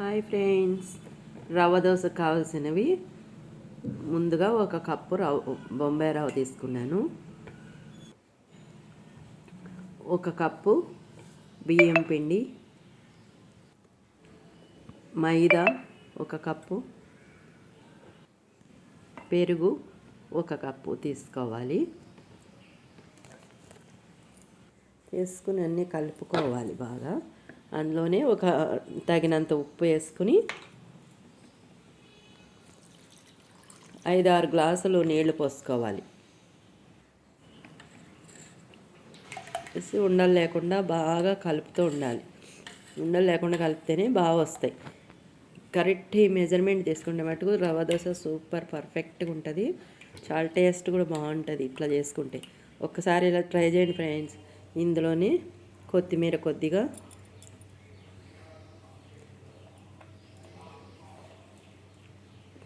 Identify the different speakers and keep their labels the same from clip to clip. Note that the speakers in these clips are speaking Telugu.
Speaker 1: హాయ్ ఫ్రెండ్స్, రవ్వ దోశ కావాల్సినవి ముందుగా ఒక కప్పు బొంబాయి రవ్వ తీసుకున్నాను. ఒక కప్పు బియ్యం పిండి, మైదా ఒక కప్పు, పెరుగు ఒక కప్పు తీసుకోవాలి. వేసుకుని అన్నీ కలుపుకోవాలి బాగా. అందులోనే ఒక తగినంత ఉప్పు వేసుకుని 5-6 గ్లాసులు నీళ్లు పోసుకోవాలి. వేసి ఉండలు లేకుండా బాగా కలుపుతూ ఉండాలి. ఉండలు లేకుండా కలిపితేనే బాగా వస్తాయి. కరెక్ట్ మెజర్మెంట్ తీసుకుంటే మటుకు రవ్వ దోశ సూపర్ పర్ఫెక్ట్గా ఉంటుంది. చాలా టేస్ట్ కూడా బాగుంటుంది ఇట్లా చేసుకుంటే. ఒక్కసారి ఇలా ట్రై చేయండి ఫ్రెండ్స్. ఇందులోనే కొత్తిమీర కొద్దిగా,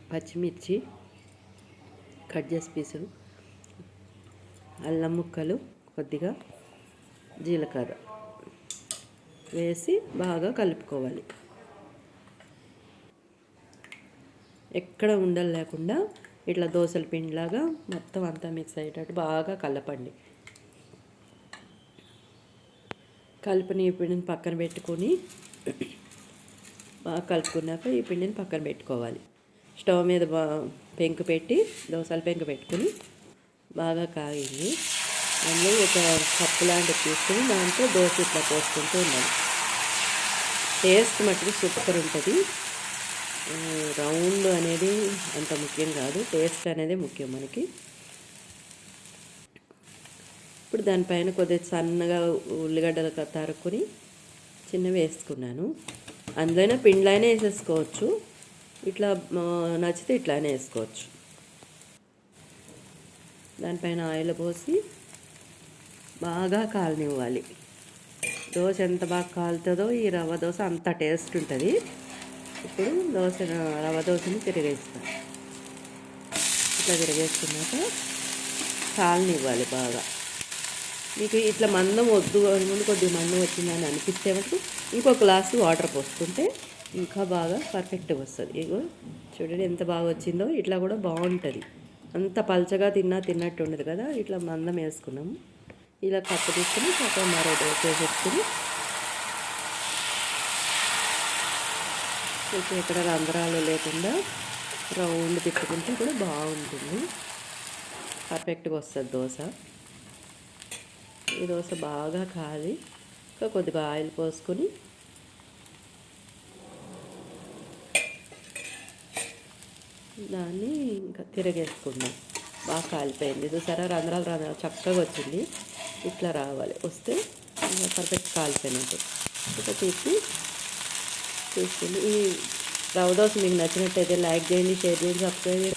Speaker 1: పచ్చిమిర్చి కట్ చేసి పీసులు, అల్లం ముక్కలు కొద్దిగా, జీలకర్ర వేసి బాగా కలుపుకోవాలి. ఎక్కడ ఉండలు లేకుండా ఇట్లా దోశల పిండిలాగా మొత్తం అంతా మిక్స్ అయ్యేటట్టు బాగా కలపండి. కలిపిన ఈ పిండిని పక్కన పెట్టుకొని బాగా కలుపుకున్నాక ఈ పిండిని పక్కన పెట్టుకోవాలి. స్టవ్ మీద పెంకు పెట్టి దోశల పెంకు పెట్టుకుని బాగా కాగింది. అందులో ఒక కప్పు లాంటివి తీసుకుని దాంట్లో దోశ ఇట్లా పోసుకుంటూ ఉండాలి. టేస్ట్ మట్టుకు సూపర్ ఉంటుంది. రౌండ్ అనేది అంత ముఖ్యం కాదు, టేస్ట్ అనేది ముఖ్యం మనకి. ఇప్పుడు దానిపైన కొద్దిగా సన్నగా ఉల్లిగడ్డలు తరుక్కుని చిన్నవి వేసుకున్నాను. అందులోనే పిండిలైనా వేసేసుకోవచ్చు, ఇట్లా నచ్చితే ఇట్లానే వేసుకోవచ్చు. దానిపైన ఆయిల్ పోసి బాగా కాలనివ్వాలి. దోశ ఎంత బాగా కాలుతుందో ఈ రవ్వ దోశ అంత టేస్ట్ ఉంటుంది. ఇప్పుడు రవ్వ దోశని తిరిగేస్తాం. ఇట్లా తిరిగేసుకున్నాక కాలనివ్వాలి బాగా. మీకు ఇట్లా మందం వద్దు అని ముందు కొద్దిగా మందం వచ్చిందని అనిపిస్తే మటుకు ఇంకో గ్లాసు వాటర్ పోసుకుంటే ఇంకా బాగా పర్ఫెక్ట్గా వస్తుంది. ఇగో చూడండి ఎంత బాగా వచ్చిందో. ఇట్లా కూడా బాగుంటుంది. అంత పల్చగా తిన్నట్టు ఉండదు కదా. ఇట్లా మందం వేసుకున్నాము. ఇలా కప్పు తీసుకుని చక్కగా మరో దోశ వేసుకుని ఇక్కడ రంధ్రాలు లేకుండా రౌండ్ తిప్పుకుంటే కూడా బాగుంటుంది. పర్ఫెక్ట్గా వస్తుంది దోశ. ఈ దోశ బాగా కాలి ఇంకా కొద్దిగా ఆయిల్ పోసుకొని దాన్ని ఇంకా తిరగేసుకున్నాం. బాగా కాలిపోయింది. చూసారా, రంధ్రాలు చక్కగా వచ్చింది. ఇట్లా రావాలి. వస్తే ఇంకా పర్ఫెక్ట్ కాలిపోయినట్టు. ఇక తీసుకుని ఈ రవ్వ దోశ మీకు నచ్చినట్టయితే లైక్ చేయండి, షేర్ చేయండి, సబ్స్క్రైబ్ చేయండి.